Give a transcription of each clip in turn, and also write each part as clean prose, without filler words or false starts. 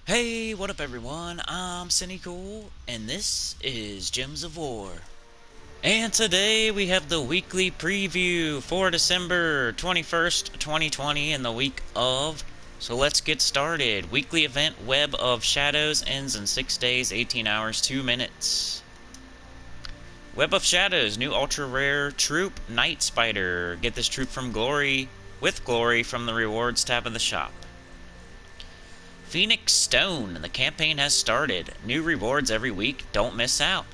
Hey, what up everyone? I'm Sinnycool, and this is Gems of War. And today we have the weekly preview for December 21st, 2020 in the week of. So let's get started. Weekly event Web of Shadows ends in 6 days, 18 hours, 2 minutes. Web of Shadows, new ultra rare troop, Night Spider. Get this troop from Glory, with Glory from the rewards tab of the shop. Phoenix Stone, the campaign has started. New rewards every week, don't miss out.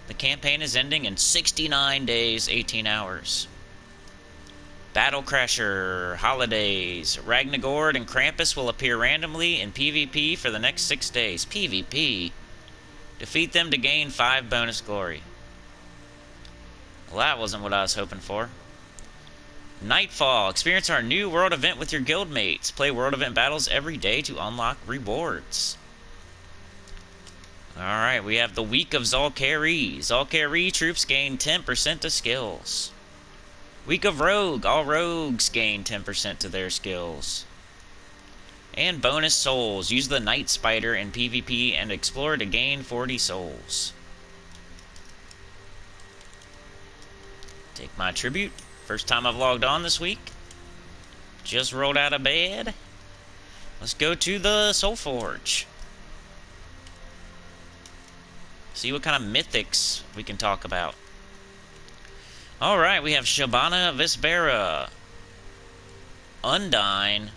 The campaign is ending in 69 days, 18 hours. Battle Crasher, Holidays, Ragnagord and Krampus will appear randomly in PvP for the next 6 days. PvP? Defeat them to gain 5 bonus glory. Well, that wasn't what I was hoping for. Nightfall. Experience our new world event with your guildmates. Play world event battles every day to unlock rewards. Alright, we have the week of Zal'Kari. Zal'Kari troops gain 10% to skills. Week of Rogue. All rogues gain 10% to their skills. And bonus souls. Use the Night Spider in PvP and explore to gain 40 souls. Take my tribute. First time I've logged on this week. Just rolled out of bed. Let's go to the Soulforge. See what kind of mythics we can talk about. Alright, we have Shabana Visbera, Undyne,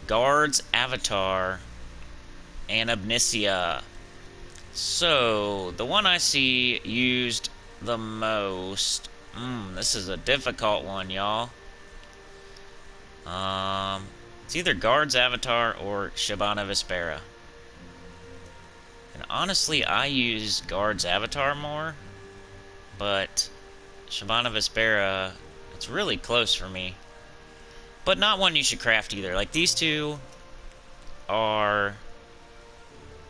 Guard's Avatar, and Omnicia. So, the one I see used the most. This is a difficult one, y'all. It's either Guard's Avatar or Shabana Visbera. And honestly, I use Guard's Avatar more, but Shabana Visbera, it's really close for me. But not one you should craft either. Like, these two are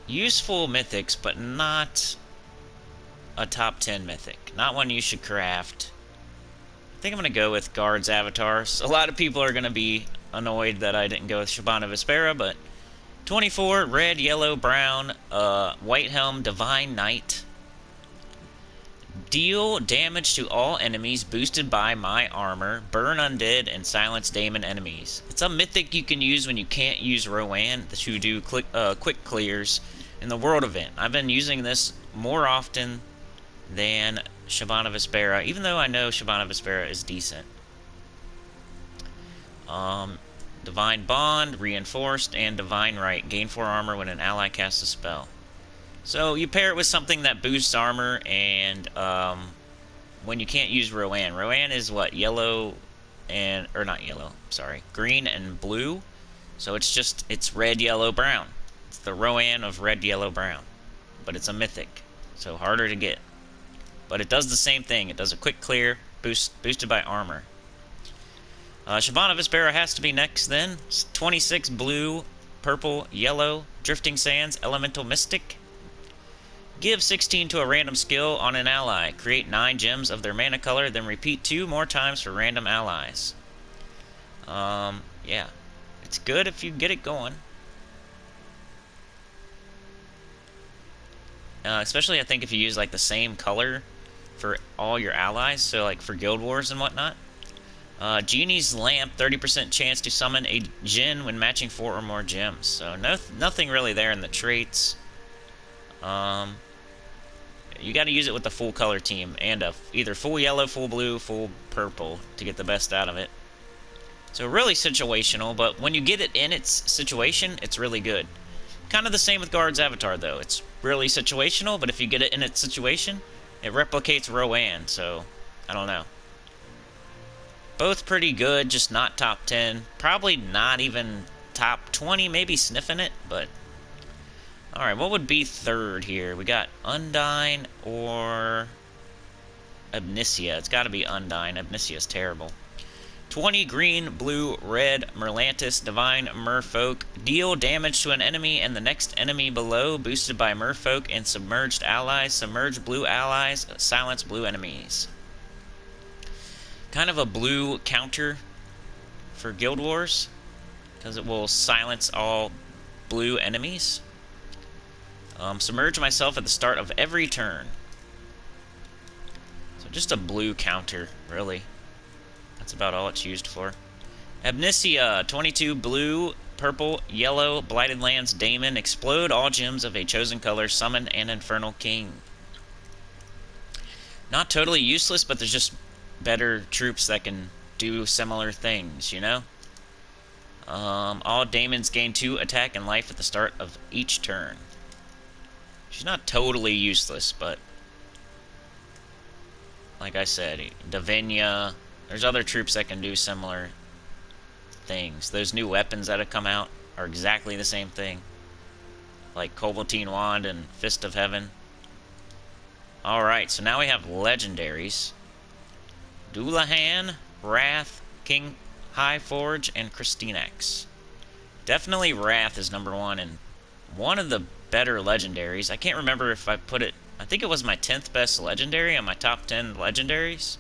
useful mythics, but not a top 10 mythic. Not one you should craft. I think I'm going to go with Guard's Avatar. So a lot of people are going to be annoyed that I didn't go with Shabana Visbera, but 24, red, yellow, brown, white helm, divine knight. Deal damage to all enemies boosted by my armor, burn undead, and silence daemon enemies. It's a mythic you can use when you can't use Rowan to do quick clears in the world event. I've been using this more often than Shabana Visbera, even though I know Shabana Visbera is decent. Divine Bond, Reinforced, and Divine Right. Gain 4 armor when an ally casts a spell. So you pair it with something that boosts armor, and when you can't use Rowan. Rowan is what? Yellow and... or not yellow, sorry. Green and blue. So it's red, yellow, brown. It's the Rowan of red, yellow, brown. But it's a mythic, so harder to get. But it does the same thing. It does a quick clear, boosted by armor. Shabana Visbera has to be next then. 26 blue, purple, yellow, Drifting Sands, Elemental Mystic. Give 16 to a random skill on an ally. Create 9 gems of their mana color, then repeat 2 more times for random allies. Yeah. It's good if you get it going. Especially, I think, if you use, like, the same color for all your allies, so, like, for Guild Wars and whatnot. Genie's Lamp, 30% chance to summon a Djinn when matching 4 or more gems. So nothing really there in the traits. You got to use it with the full color team and either full yellow, full blue, full purple to get the best out of it. So really situational, but when you get it in its situation, it's really good. Kind of the same with Guard's Avatar, though. It's really situational, but if you get it in its situation, it replicates Rowan, so I don't know. Both pretty good, just not top 10. Probably not even top 20, maybe sniffing it, but... Alright, what would be third here? We got Undyne or... Omnicia. It's got to be Undyne. Omnicia's terrible. 20 green, blue, red, Merlantis, Divine, Merfolk. Deal damage to an enemy and the next enemy below, boosted by Merfolk and Submerged allies. Submerge blue allies, silence blue enemies. Kind of a blue counter for Guild Wars, because it will silence all blue enemies. Submerge myself at the start of every turn. So just a blue counter, really. That's about all it's used for. Amnesia, 22 blue, purple, yellow, Blighted Lands, Daemon. Explode all gems of a chosen color. Summon an Infernal King. Not totally useless, but there's just better troops that can do similar things, you know? All Daemons gain 2 attack and life at the start of each turn. She's not totally useless, but like I said, Davinia, there's other troops that can do similar things. Those new weapons that have come out are exactly the same thing, like Koboltine Wand and Fist of Heaven. Alright, so now we have Legendaries. Dullahan, Wrath, King Highforge, and Christinax. Definitely Wrath is number 1, and one of the better Legendaries. I can't remember if I put it... I think it was my 10th best Legendary on my top 10 Legendaries.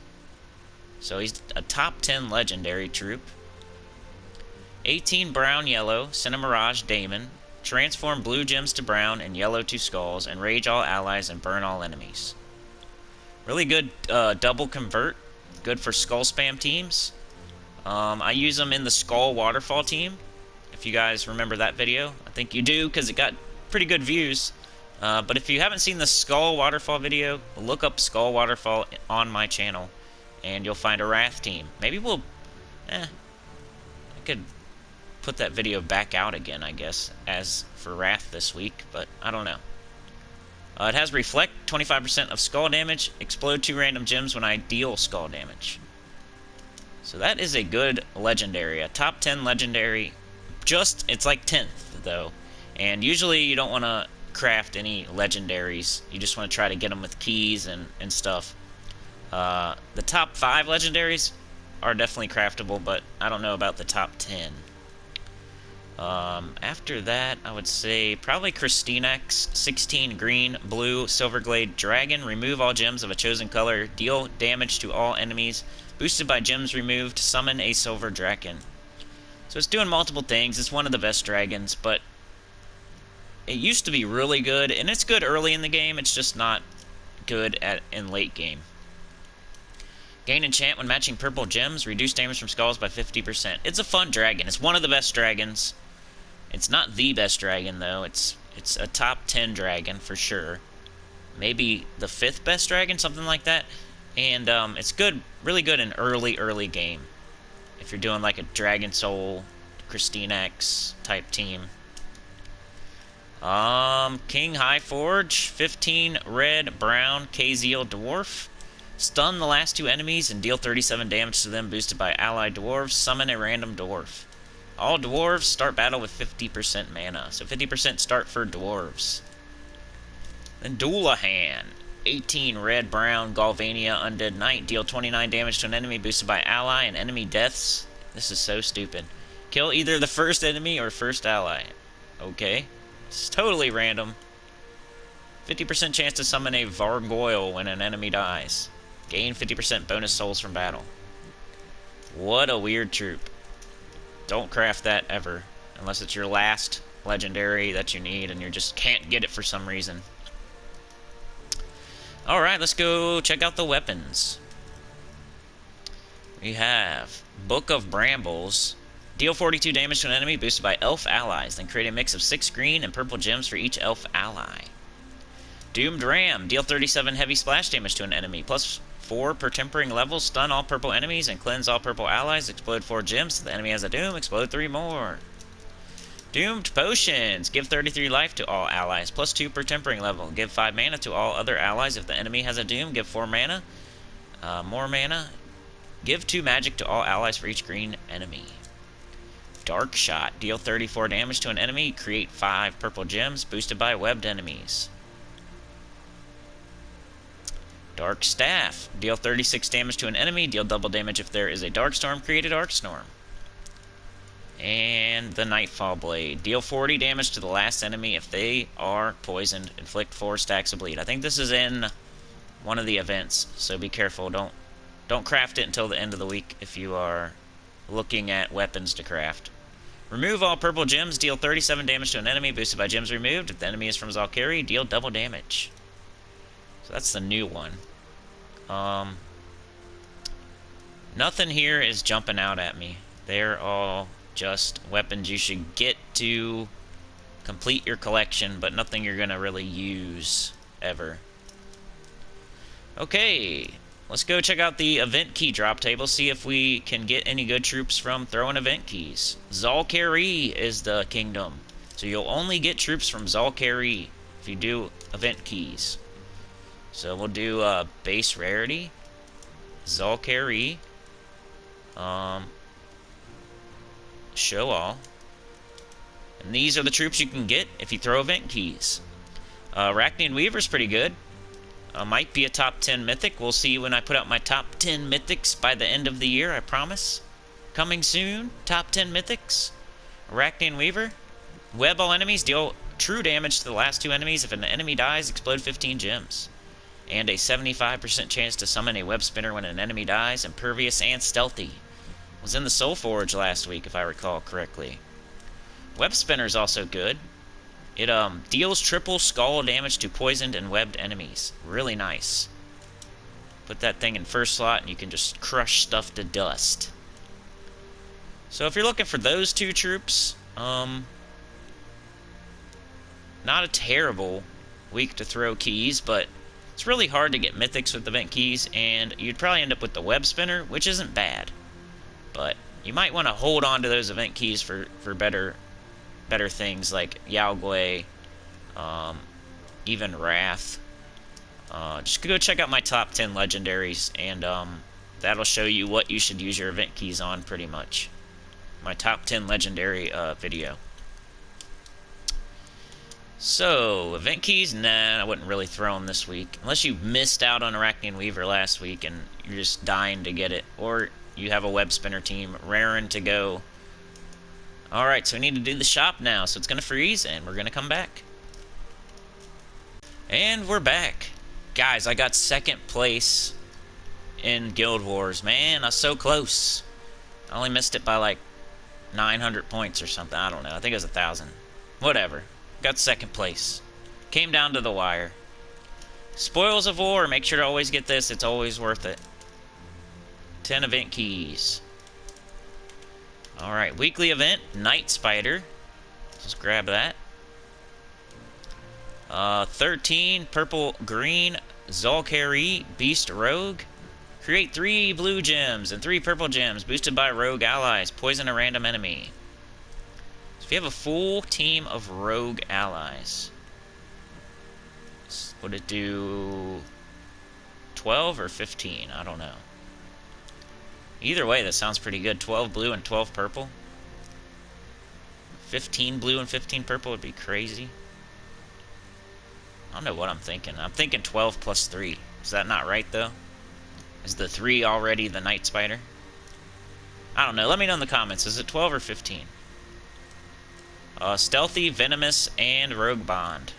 So he's a top 10 Legendary troop. 18 brown, yellow, Cinemirage, Daemon. Transform blue gems to brown and yellow to skulls, enrage all allies and burn all enemies. Really good double convert. Good for skull spam teams. I use them in the Skull Waterfall team. If you guys remember that video. I think you do, because it got pretty good views. But if you haven't seen the Skull Waterfall video, look up Skull Waterfall on my channel, and you'll find a Wrath team. Maybe we'll... I could put that video back out again, I guess, as for Wrath this week, but I don't know. It has Reflect, 25% of skull damage, explode 2 random gems when I deal skull damage. So that is a good Legendary, a top 10 Legendary. Just, it's like 10th, though. And usually you don't want to craft any Legendaries. You just want to try to get them with keys and stuff. The top 5 Legendaries are definitely craftable, but I don't know about the top 10. After that, I would say probably Christinax, 16 green, blue, Silverglade, Dragon. Remove all gems of a chosen color. Deal damage to all enemies. Boosted by gems removed. Summon a Silver Draken. So it's doing multiple things. It's one of the best dragons, but it used to be really good, and it's good early in the game. It's just not good in late game. Gain enchant when matching purple gems. Reduce damage from skulls by 50%. It's a fun dragon. It's one of the best dragons. It's not the best dragon, though. It's a top 10 dragon for sure. Maybe the 5th best dragon, something like that. And it's good, really good in early game. If you're doing like a Dragon Soul, Christinax type team. King Highforge, 15 red, brown, Kaziel Dwarf. Stun the last 2 enemies and deal 37 damage to them, boosted by allied dwarves. Summon a random dwarf. All dwarves start battle with 50% mana, so 50% start for dwarves. Then Dullahan, 18 red, brown, Galvania, Undead Knight. Deal 29 damage to an enemy, boosted by ally and enemy deaths. This is so stupid. Kill either the first enemy or first ally. Okay. It's totally random. 50% chance to summon a Vargoyle when an enemy dies. Gain 50% bonus souls from battle. What a weird troop. Don't craft that ever, unless it's your last Legendary that you need and you just can't get it for some reason. Alright, let's go check out the weapons. We have Book of Brambles. Deal 42 damage to an enemy, boosted by elf allies. Then create a mix of 6 green and purple gems for each elf ally. Doomed Ram. Deal 37 heavy splash damage to an enemy, plus 4 per tempering level. Stun all purple enemies and cleanse all purple allies. Explode 4 gems. If the enemy has a doom, explode 3 more. Doomed Potions. Give 33 life to all allies, plus 2 per tempering level. Give 5 mana to all other allies. If the enemy has a doom, give 4 mana. More mana. Give 2 magic to all allies for each green enemy. Dark Shot. Deal 34 damage to an enemy. Create 5 purple gems, boosted by webbed enemies. Dark Staff. Deal 36 damage to an enemy. Deal double damage if there is a Dark Storm. Create a Dark Storm. And the Nightfall Blade. Deal 40 damage to the last enemy if they are poisoned. Inflict 4 stacks of bleed. I think this is in one of the events, so be careful. Don't craft it until the end of the week if you are looking at weapons to craft. Remove all purple gems, deal 37 damage to an enemy, boosted by gems removed. If the enemy is from Valkyrie, deal double damage. So that's the new one. Nothing here is jumping out at me. They're all just weapons you should get to complete your collection, but nothing you're gonna really use ever. Okay, let's go check out the event key drop table, see if we can get any good troops from throwing event keys. Valkyrie is the kingdom, so you'll only get troops from Valkyrie if you do event keys. So we'll do base rarity, Valkyrie, show all. And these are the troops you can get if you throw event keys. Arachnian Weaver's pretty good. Might be a top 10 mythic. We'll see when I put out my top 10 mythics by the end of the year, I promise. Coming soon, top 10 mythics. Arachnian Weaver. Web all enemies, deal true damage to the last 2 enemies. If an enemy dies, explode 15 gems. And a 75% chance to summon a web spinner when an enemy dies. Impervious and stealthy. Was in the Soulforge last week, if I recall correctly. Web spinner is also good. It deals triple skull damage to poisoned and webbed enemies. Really nice. Put that thing in first slot and you can just crush stuff to dust. So if you're looking for those 2 troops, not a terrible week to throw keys, but it's really hard to get mythics with event keys, and you'd probably end up with the web spinner, which isn't bad. But you might want to hold on to those event keys for better things like Yao Gui, even Wrath. Just go check out my top 10 legendaries, and that'll show you what you should use your event keys on, pretty much. My top 10 legendary video. So, event keys, nah, I wouldn't really throw them this week. Unless you missed out on Arachnian Weaver last week and you're just dying to get it. Or you have a web spinner team raring to go. Alright, so we need to do the shop now, so it's going to freeze, and we're going to come back. And we're back. Guys, I got 2nd place in Guild Wars. Man, I was so close. I only missed it by like 900 points or something. I don't know. I think it was 1,000. Whatever. Got 2nd place. Came down to the wire. Spoils of War. Make sure to always get this. It's always worth it. 10 event keys. Alright, weekly event, Night Spider. Let's grab that. 13, purple, green, Valkyrie, Beast Rogue. Create 3 blue gems and 3 purple gems, boosted by rogue allies. Poison a random enemy. So if you have a full team of rogue allies, would it do 12 or 15? I don't know. Either way, that sounds pretty good. 12 blue and 12 purple. 15 blue and 15 purple would be crazy. I don't know what I'm thinking. I'm thinking 12 plus 3. Is that not right, though? Is the 3 already the Night Spider? I don't know. Let me know in the comments. Is it 12 or 15? Stealthy, Venomous, and Rogue Bond.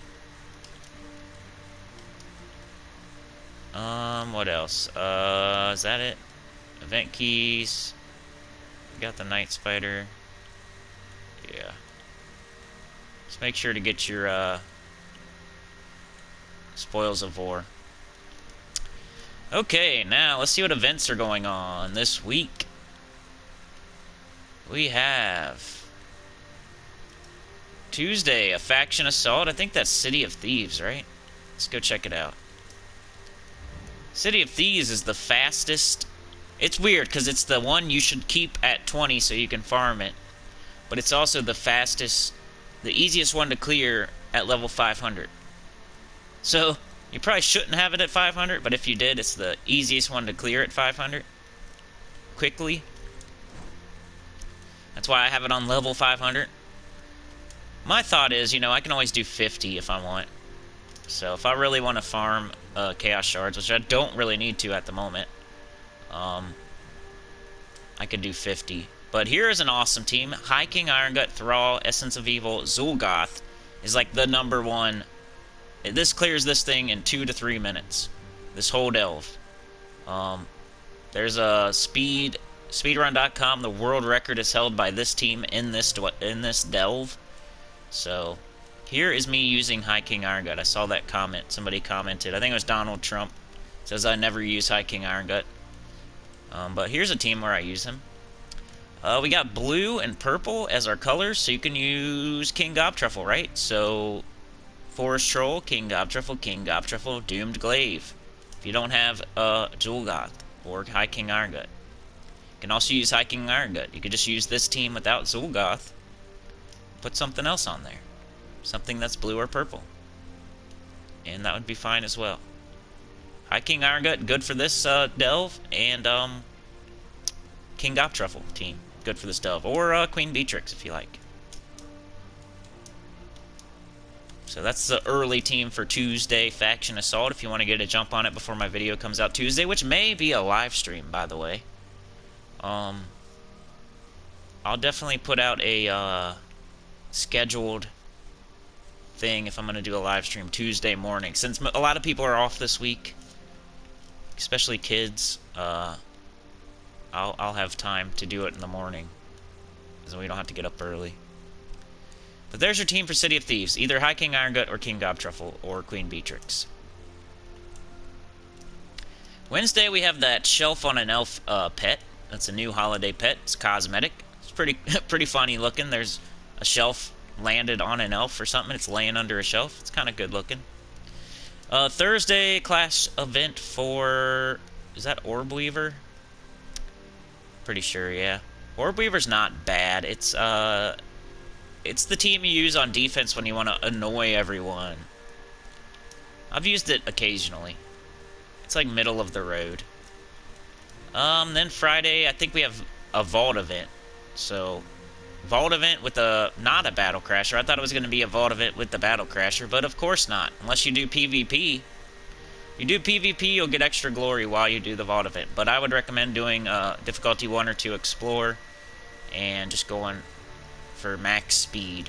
What else? Is that it? Event keys. We got the Night Spider. Yeah. Just make sure to get your Spoils of War. Okay, now let's see what events are going on this week. We have Tuesday, a faction assault. I think that's City of Thieves, right? Let's go check it out. City of Thieves is the fastest. It's weird because it's the one you should keep at 20 so you can farm it. But it's also the fastest, the easiest one to clear at level 500. So, you probably shouldn't have it at 500, but if you did, it's the easiest one to clear at 500. Quickly. That's why I have it on level 500. My thought is, you know, I can always do 50 if I want. So, if I really want to farm Chaos Shards, which I don't really need to at the moment, I could do 50. But here is an awesome team. High King, Iron Gut, Thrall, Essence of Evil, Zul'Goth is like the #1. This clears this thing in 2 to 3 minutes. This whole delve. There's a speed speedrun.com, the world record is held by this team in this delve. So here is me using High King Iron Gut. I saw that comment. Somebody commented. I think it was Donald Trump. Says I never use High King Iron Gut. But here's a team where I use him. We got blue and purple as our colors, so you can use King Gobtruffle, right? So Forest Troll, King Gobtruffle, Doomed Glaive. If you don't have Zul'Goth or High King Iron Gut. You can also use High King Iron Gut. You could just use this team without Zul'Goth. Put something else on there. Something that's blue or purple. And that would be fine as well. High King Iron Gut, good for this delve. And King Gobtruffle team, good for this delve. Or Queen Beatrix if you like. So that's the early team for Tuesday Faction Assault if you want to get a jump on it before my video comes out Tuesday, which may be a live stream, by the way. I'll definitely put out a scheduled thing if I'm going to do a live stream Tuesday morning. Since a lot of people are off this week, especially kids, I'll have time to do it in the morning, so we don't have to get up early. But there's your team for City of Thieves. Either High King Iron Gut or King Gobtruffle or Queen Beatrix. Wednesday we have that shelf on an elf pet. That's a new holiday pet. It's cosmetic. It's pretty funny looking. There's a shelf landed on an elf or something. It's laying under a shelf. It's kind of good looking. Thursday clash event for... is that Orb Weaver? Pretty sure, yeah. Orb Weaver's not bad. It's the team you use on defense when you want to annoy everyone. I've used it occasionally. It's like middle of the road. Then Friday, I think we have a Vault event. So, Vault event with not a Battle Crasher. I thought it was going to be a Vault event with the Battle Crasher, but of course not. Unless you do PvP. If you do PvP, you'll get extra glory while you do the Vault event. But I would recommend doing difficulty 1 or 2 Explore and just going for max speed.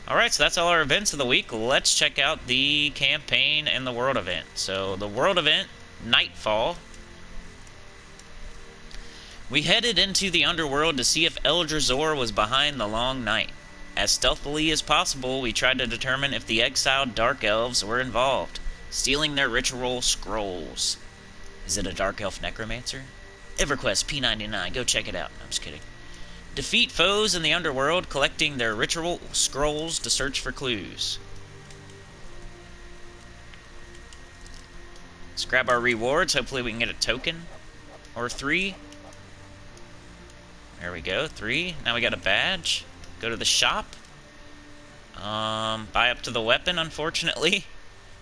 Alright, so that's all our events of the week. Let's check out the campaign and the world event. So, the world event, Nightfall. We headed into the underworld to see if Eldrazi was behind the long night. As stealthily as possible, we tried to determine if the exiled Dark Elves were involved, stealing their ritual scrolls. Is it a Dark Elf Necromancer? EverQuest P99, go check it out. No, I'm just kidding. Defeat foes in the underworld, collecting their ritual scrolls to search for clues. Let's grab our rewards. Hopefully we can get a token or 3. There we go, 3. Now we got a badge. Go to the shop. Buy up to the weapon, unfortunately.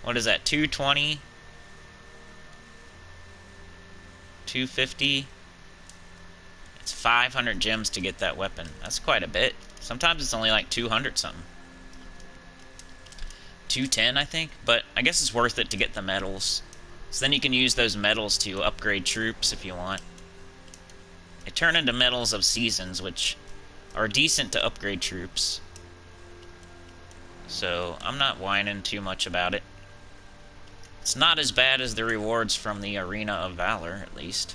What is that, 220? 250? It's 500 gems to get that weapon. That's quite a bit. Sometimes it's only like 200 something. 210, I think. But I guess it's worth it to get the medals. So then you can use those medals to upgrade troops if you want. They turn into medals of seasons, which are decent to upgrade troops. So I'm not whining too much about it. It's not as bad as the rewards from the Arena of Valor, at least.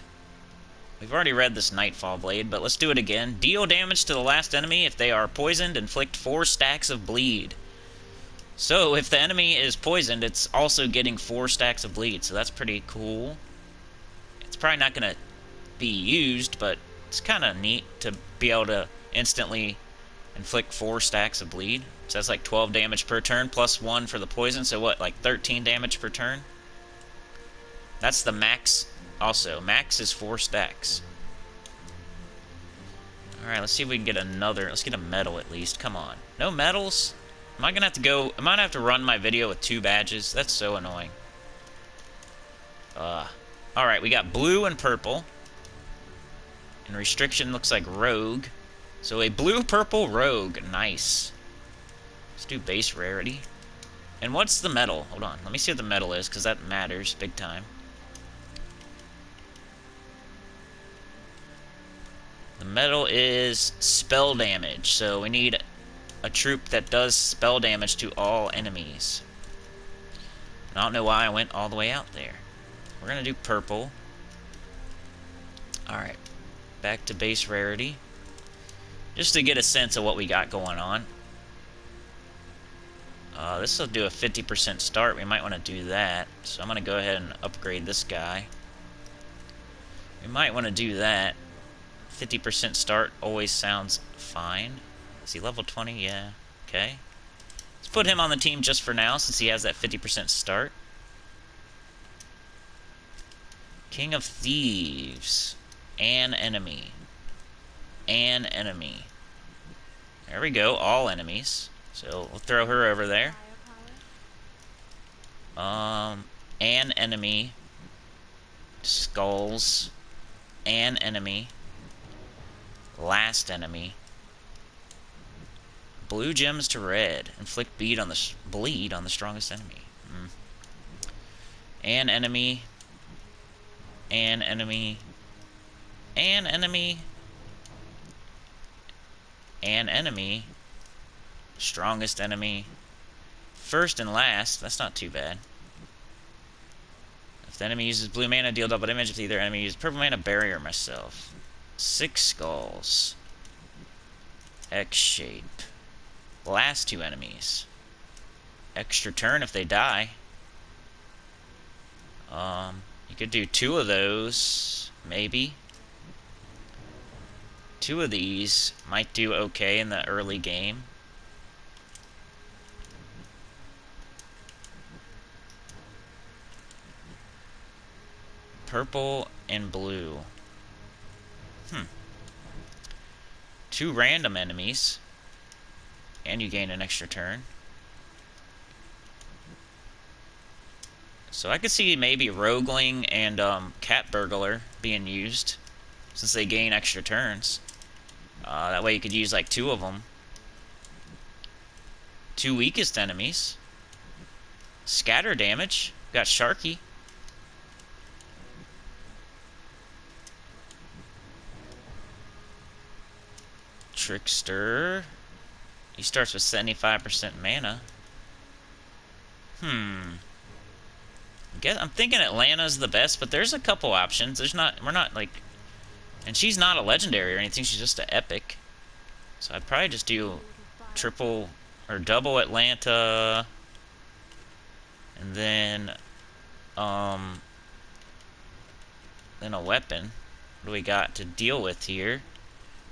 We've already read this Nightfall Blade, but let's do it again. Deal damage to the last enemy. If they are poisoned, inflict 4 stacks of bleed. So if the enemy is poisoned, it's also getting 4 stacks of bleed, so that's pretty cool. It's probably not going to be used, but it's kind of neat to be able to instantly inflict 4 stacks of bleed. So that's like 12 damage per turn, plus 1 for the poison, so what, like 13 damage per turn? That's the max also. Max is 4 stacks. Alright, let's see if we can get another. Let's get a medal at least. Come on. No medals? Am I gonna have to go? Am I gonna have to run my video with 2 badges? That's so annoying. Alright, we got blue and purple. And restriction looks like rogue. So a blue-purple rogue. Nice. Let's do base rarity. And what's the medal? Hold on. Let me see what the medal is, because that matters big time. The medal is spell damage. So we need a troop that does spell damage to all enemies. And I don't know why I went all the way out there. We're going to do purple. Alright, back to base rarity. Just to get a sense of what we got going on. This will do a 50% start. We might want to do that. So I'm going to go ahead and upgrade this guy. We might want to do that. 50% start always sounds fine. Is he level 20? Yeah. Okay. Let's put him on the team just for now since he has that 50% start. King of Thieves. An enemy. An enemy. There we go. All enemies. So we'll throw her over there. An enemy. Skulls. An enemy. Last enemy. Blue gems to red. Inflict bleed on the strongest enemy. An enemy. An enemy. An enemy. An enemy. Strongest enemy. First and last. That's not too bad. If the enemy uses blue mana, deal double damage. If either enemy uses purple mana, barrier myself. 6 skulls. X shape. Last 2 enemies. Extra turn if they die. You could do 2 of those, maybe. 2 of these might do okay in the early game. Purple and blue. 2 random enemies. And you gain an extra turn. So I could see maybe Rogueling and Cat Burglar being used, since they gain extra turns. That way you could use like 2 of them. 2 weakest enemies. Scatter damage. Got Sharky. Trickster. He starts with 75% mana. I'm thinking Atlanta's the best, but there's a couple options. We're not like, and she's not a legendary or anything. She's just an epic. So I'd probably just do triple or double Atlanta, and then a weapon. What do we got to deal with here?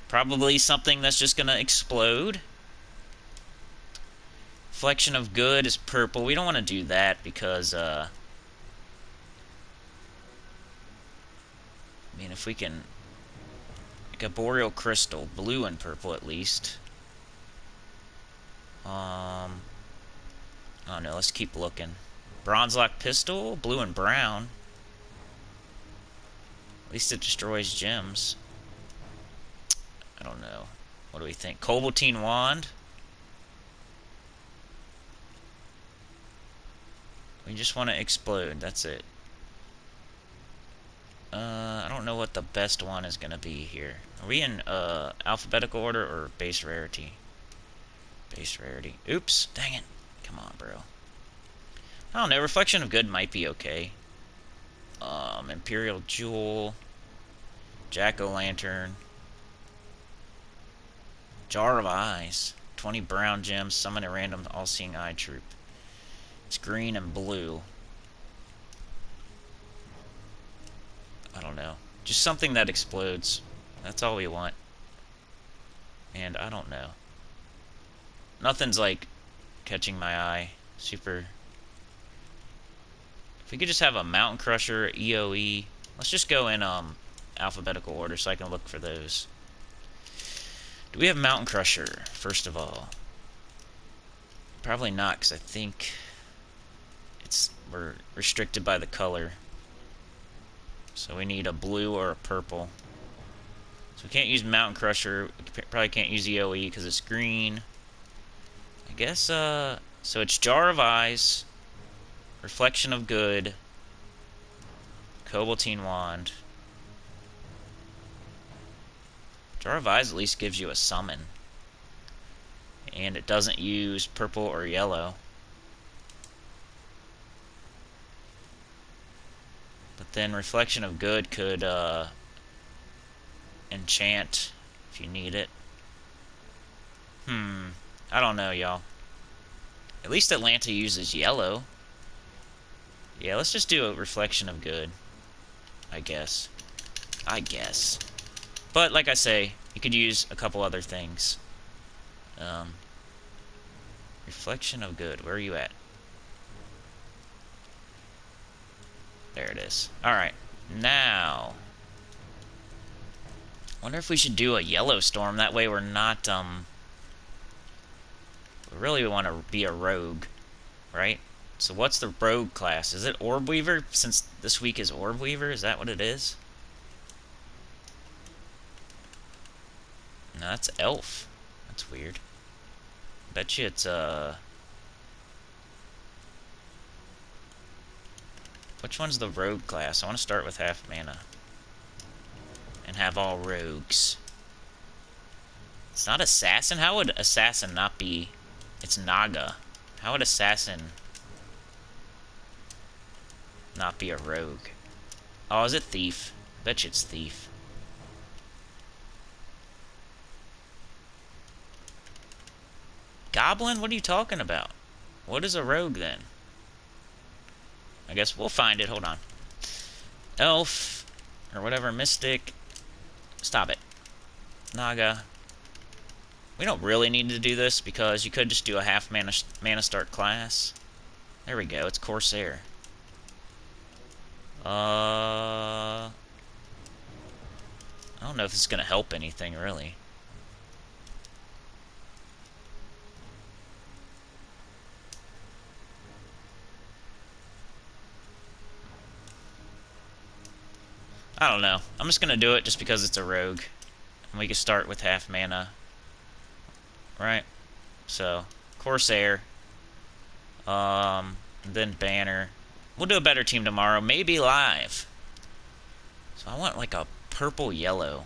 Probably something that's just gonna explode. Reflection of Good is purple. We don't want to do that because I mean, if we can, like a Boreal Crystal, blue and purple at least. Oh no, let's keep looking. Bronze Lock Pistol, blue and brown. At least it destroys gems. I don't know. What do we think? Cobaltine Wand. We just want to explode. That's it. I don't know what the best one is going to be here. Are we in alphabetical order or base rarity? Base rarity. Oops. Dang it. Come on, bro. I don't know. Reflection of Good might be okay. Imperial Jewel. Jack-o'-lantern. Jar of Eyes. 20 brown gems. Summon a random all-seeing eye troop. It's green and blue. I don't know. Just something that explodes. That's all we want. And I don't know. Nothing's like catching my eye. Super. If we could just have a Mountain Crusher, EOE. Let's just go in alphabetical order so I can look for those. Do we have Mountain Crusher, first of all? Probably not, because I think we're restricted by the color. So we need a blue or a purple. So we can't use Mountain Crusher. We probably can't use EOE because it's green. I guess, so it's Jar of Eyes, Reflection of Good, Cobaltine Wand. Jar of Eyes at least gives you a summon. And it doesn't use purple or yellow. But then Reflection of Good could enchant if you need it. I don't know, y'all. At least Atlanta uses yellow. Yeah, let's just do a reflection of good. I guess. But, like I say, you could use a couple other things. Reflection of good. Where are you at? There it is. Alright. Now. Wonder if we should do a yellow storm. That way we're not, we really want to be a rogue. Right? So what's the rogue class? Is it Orb Weaver? Since this week is Orb Weaver? Is that what it is? No, that's Elf. That's weird. Bet you it's, which one's the rogue class? I want to start with half mana. And have all rogues. It's not Assassin? How would Assassin not be... It's Naga. How would Assassin not be a rogue? Oh, is it Thief? Bet you it's Thief. Goblin? What are you talking about? What is a rogue, then? I guess we'll find it. Hold on. Elf. Or whatever. Mystic. Stop it. Naga. We don't really need to do this because you could just do a half mana start class. There we go. It's Corsair. I don't know if this is going to help anything, really. I don't know. I'm just going to do it just because it's a rogue. And we can start with half mana. Right? So, Corsair. Then Banner. We'll do a better team tomorrow. Maybe live. So I want like a purple-yellow.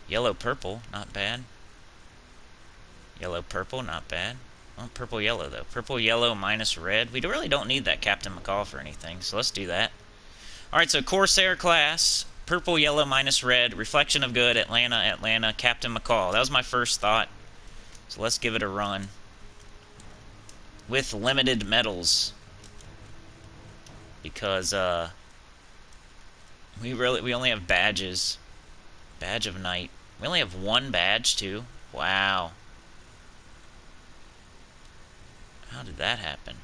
Yellow-purple. Not bad. Yellow-purple. Not bad. Oh, purple-yellow, though. Purple-yellow minus red. We really don't need that Captain McCall for anything, so let's do that. Alright, so Corsair class. Purple-yellow minus red. Reflection of good. Atlanta. Captain McCall. That was my first thought. So let's give it a run. With limited medals. Because, we only have badges. Badge of Night. We only have one badge, too. Wow. How did that happen?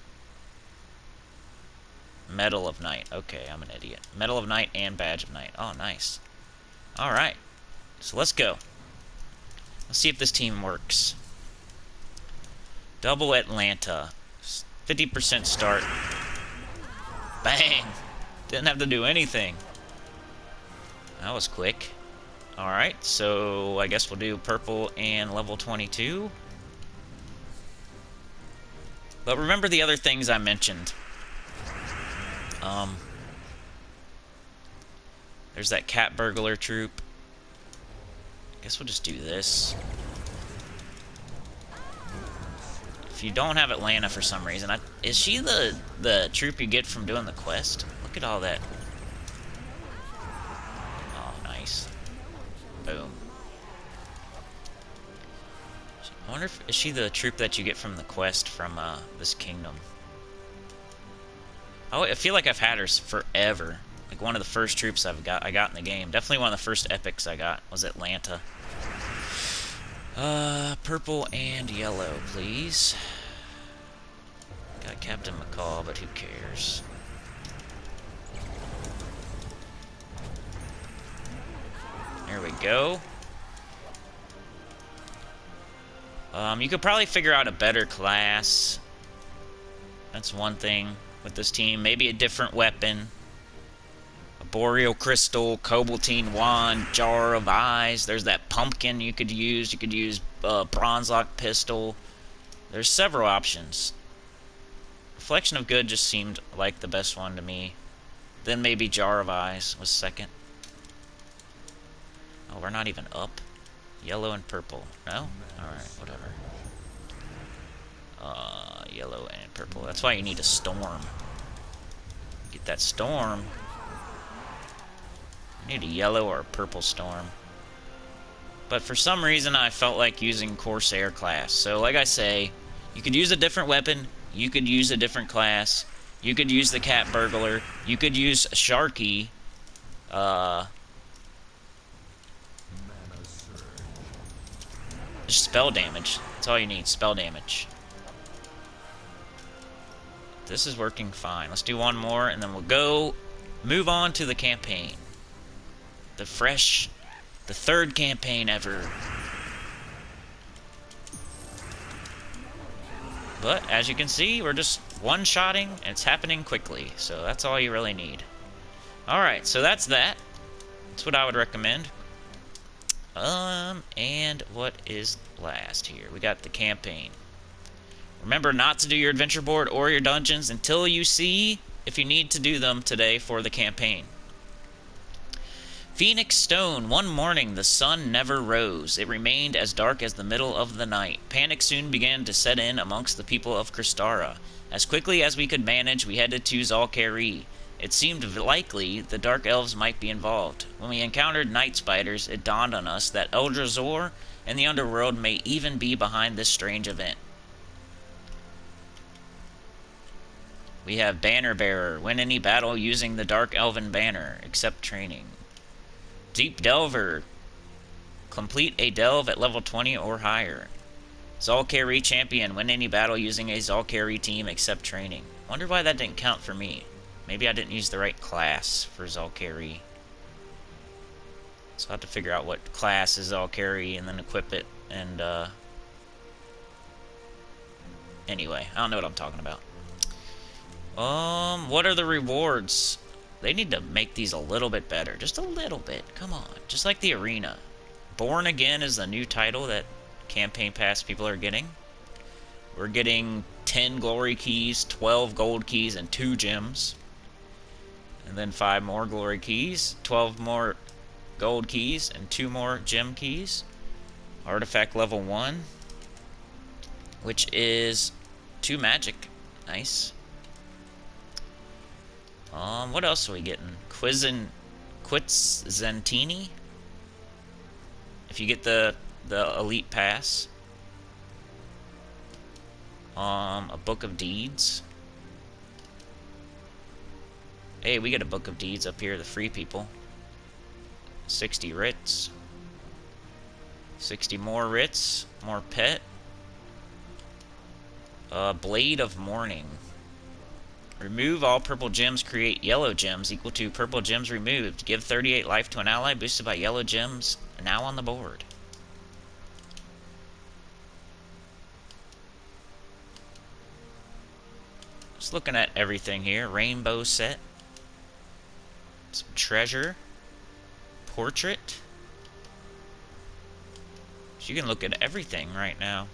Medal of Night. Okay, I'm an idiot. Medal of Night and Badge of Night. Oh, nice. Alright. So let's go. Let's see if this team works. Double Atlanta. 50% start. Bang! Didn't have to do anything. That was quick. Alright, so I guess we'll do purple and level 22. But remember the other things I mentioned. There's that cat burglar troop. I guess we'll just do this. If you don't have Atlanta for some reason, is she the troop you get from doing the quest? Look at all that. Oh, nice. Boom. I wonder if is she the troop that you get from the quest from this kingdom. Oh, I feel like I've had her forever. Like one of the first troops I got in the game. Definitely one of the first epics I got was Atlanta. Purple and yellow, please. Got Captain McCall, but who cares? There we go. You could probably figure out a better class. That's one thing with this team. Maybe a different weapon. A Boreal Crystal, Cobaltine Wand, Jar of Eyes. There's that pumpkin you could use. You could use Bronze Lock Pistol. There's several options. Reflection of Good just seemed like the best one to me. Then maybe Jar of Eyes was second. Oh, we're not even up. Yellow and purple. No? Alright, whatever. Yellow and purple. That's why you need a storm. Get that storm. I need a yellow or a purple storm. But for some reason, I felt like using Corsair class. So, like I say, you could use a different weapon. You could use a different class. You could use the cat burglar. You could use Sharky. Just spell damage. That's all you need, spell damage. This is working fine. Let's do one more, and then we'll move on to the campaign. The third campaign ever. But, as you can see, we're just one-shotting, and it's happening quickly. So that's all you really need. Alright, so that's that. That's what I would recommend. And what is last here? We got the campaign. Remember not to do your adventure board or your dungeons until you see if you need to do them today for the campaign. Phoenix Stone. One morning, the sun never rose. It remained as dark as the middle of the night. Panic soon began to set in amongst the people of Crystara. As quickly as we could manage, we headed to Zalkari. It seemed likely the Dark Elves might be involved. When we encountered night spiders, it dawned on us that Eldrazi and the underworld may even be behind this strange event. We have Banner Bearer. Win any battle using the Dark Elven banner, except training. Deep Delver. Complete a delve at level 20 or higher. Zalkari Champion. Win any battle using a Zalkari team except training. Wonder why that didn't count for me. Maybe I didn't use the right class for Zalkari. So I'll have to figure out what class is Zalkari and then equip it. And, anyway, I don't know what I'm talking about. What are the rewards? They need to make these a little bit better. Just a little bit. Come on. Just like the arena. Born Again is the new title that Campaign Pass people are getting. We're getting 10 glory keys, 12 gold keys, and 2 gems. And then 5 more glory keys, 12 more gold keys, and 2 more gem keys. Artifact level 1, which is 2 magic. Nice. What else are we getting? Quitzentini. If you get the elite pass. A book of deeds. Hey, we get a book of deeds up here, the free people. 60 writs. 60 more writs. More pet. Blade of Mourning. Remove all purple gems, create yellow gems equal to purple gems removed. Give 38 life to an ally boosted by yellow gems now on the board. Just looking at everything here. Rainbow set. Some treasure. Portrait. So you can look at everything right now.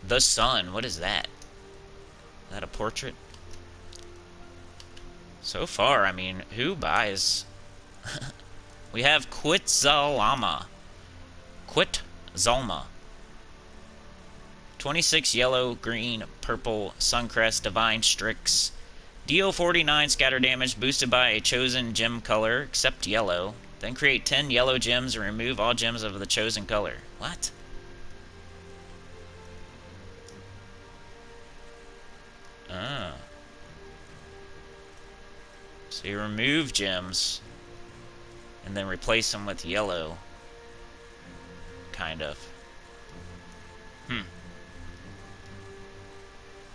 The Sun. What is that? Is that a portrait? So far, I mean, who buys? We have Quitzalma. Quitzalma. 26 yellow, green, purple, Suncrest, Divine Strix. Deal 49 scatter damage boosted by a chosen gem color, except yellow. Then create 10 yellow gems and remove all gems of the chosen color. What? Ah. So you remove gems and then replace them with yellow. Kind of.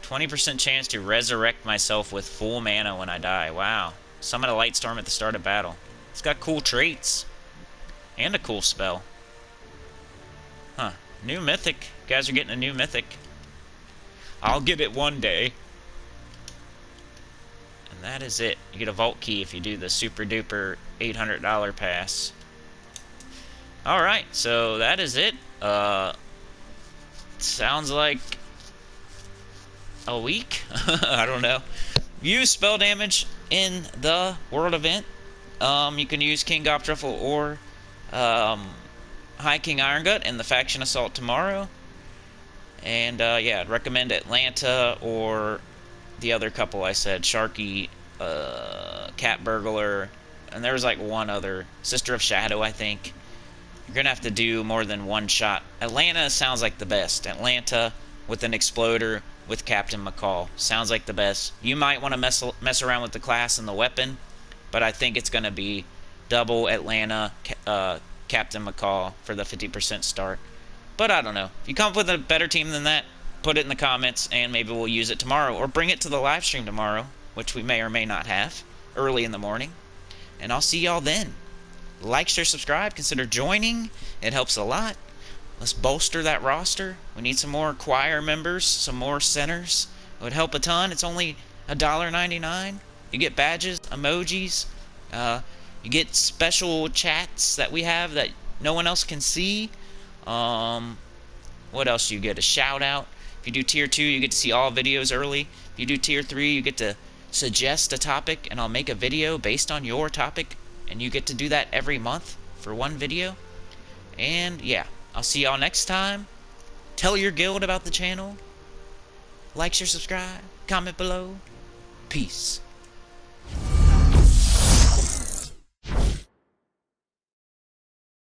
20% chance to resurrect myself with full mana when I die. Wow. Summon a light storm at the start of battle. It's got cool traits. And a cool spell. Huh. New Mythic. You guys are getting a new Mythic. I'll get it one day. And that is it. You get a vault key if you do the super duper $800 pass. Alright, so that is it. Sounds like a week? I don't know. Use spell damage in the world event. You can use King Goptruffle or High King Irongut in the faction assault tomorrow. And yeah, I'd recommend Atlanta or the other couple I said, Sharky Cat Burglar, and there was like one other, Sister of Shadow, I think. You're gonna have to do more than one shot. Atlanta sounds like the best. Atlanta with an exploder with Captain McCall sounds like the best. You might want to mess around with the class and the weapon, but I think it's gonna be double Atlanta, Captain McCall for the 50% start. But I don't know. If you come up with a better team than that, put it in the comments, and maybe we'll use it tomorrow, or bring it to the live stream tomorrow, which we may or may not have, early in the morning. And I'll see y'all then. Like, share, subscribe, consider joining. It helps a lot. Let's bolster that roster. We need some more choir members, some more centers. It would help a ton. It's only $1.99. You get badges, emojis. You get special chats that we have that no one else can see. What else do you get? A shout out. If you do tier 2, you get to see all videos early. If you do tier 3, you get to suggest a topic, and I'll make a video based on your topic, and you get to do that every month for one video. And yeah, I'll see y'all next time. Tell your guild about the channel. Like, share, subscribe, comment below. Peace.